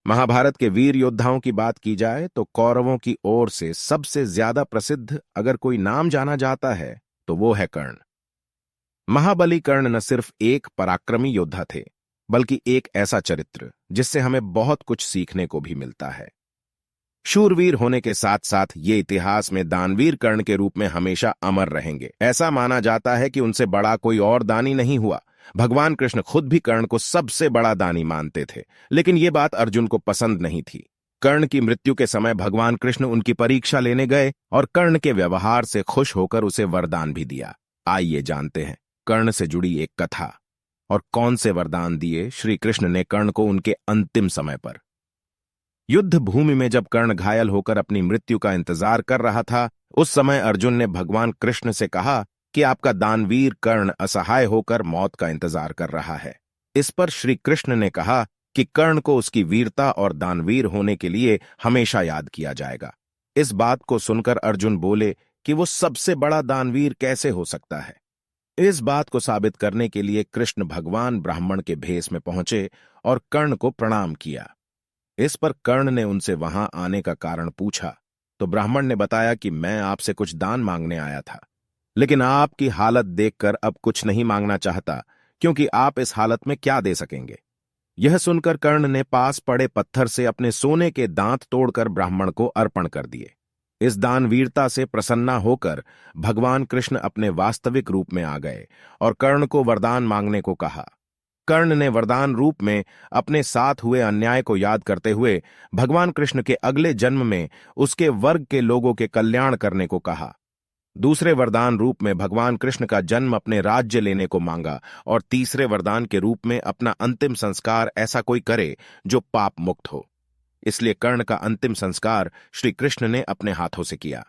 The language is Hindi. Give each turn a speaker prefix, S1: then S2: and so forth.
S1: महाभारत के वीर योद्धाओं की बात की जाए तो कौरवों की ओर से सबसे ज्यादा प्रसिद्ध अगर कोई नाम जाना जाता है तो वो है कर्ण। महाबली कर्ण न सिर्फ एक पराक्रमी योद्धा थे, बल्कि एक ऐसा चरित्र जिससे हमें बहुत कुछ सीखने को भी मिलता है। शूरवीर होने के साथ साथ ये इतिहास में दानवीर कर्ण के रूप में हमेशा अमर रहेंगे। ऐसा माना जाता है कि उनसे बड़ा कोई और दानी नहीं हुआ। भगवान कृष्ण खुद भी कर्ण को सबसे बड़ा दानी मानते थे, लेकिन ये बात अर्जुन को पसंद नहीं थी। कर्ण की मृत्यु के समय भगवान कृष्ण उनकी परीक्षा लेने गए और कर्ण के व्यवहार से खुश होकर उसे वरदान भी दिया। आइए जानते हैं कर्ण से जुड़ी एक कथा और कौन से वरदान दिए श्री कृष्ण ने कर्ण को उनके अंतिम समय पर। युद्ध भूमि में जब कर्ण घायल होकर अपनी मृत्यु का इंतजार कर रहा था, उस समय अर्जुन ने भगवान कृष्ण से कहा कि आपका दानवीर कर्ण असहाय होकर मौत का इंतजार कर रहा है। इस पर श्री कृष्ण ने कहा कि कर्ण को उसकी वीरता और दानवीर होने के लिए हमेशा याद किया जाएगा। इस बात को सुनकर अर्जुन बोले कि वो सबसे बड़ा दानवीर कैसे हो सकता है। इस बात को साबित करने के लिए कृष्ण भगवान ब्राह्मण के भेष में पहुंचे और कर्ण को प्रणाम किया। इस पर कर्ण ने उनसे वहां आने का कारण पूछा तो ब्राह्मण ने बताया कि मैं आपसे कुछ दान मांगने आया था, लेकिन आपकी हालत देखकर अब कुछ नहीं मांगना चाहता, क्योंकि आप इस हालत में क्या दे सकेंगे। यह सुनकर कर्ण ने पास पड़े पत्थर से अपने सोने के दांत तोड़कर ब्राह्मण को अर्पण कर दिए। इस दानवीरता से प्रसन्न होकर भगवान कृष्ण अपने वास्तविक रूप में आ गए और कर्ण को वरदान मांगने को कहा। कर्ण ने वरदान रूप में अपने साथ हुए अन्याय को याद करते हुए भगवान कृष्ण के अगले जन्म में उसके वर्ग के लोगों के कल्याण करने को कहा। दूसरे वरदान रूप में भगवान कृष्ण का जन्म अपने राज्य लेने को मांगा और तीसरे वरदान के रूप में अपना अंतिम संस्कार ऐसा कोई करे जो पाप मुक्त हो। इसलिए कर्ण का अंतिम संस्कार श्री कृष्ण ने अपने हाथों से किया।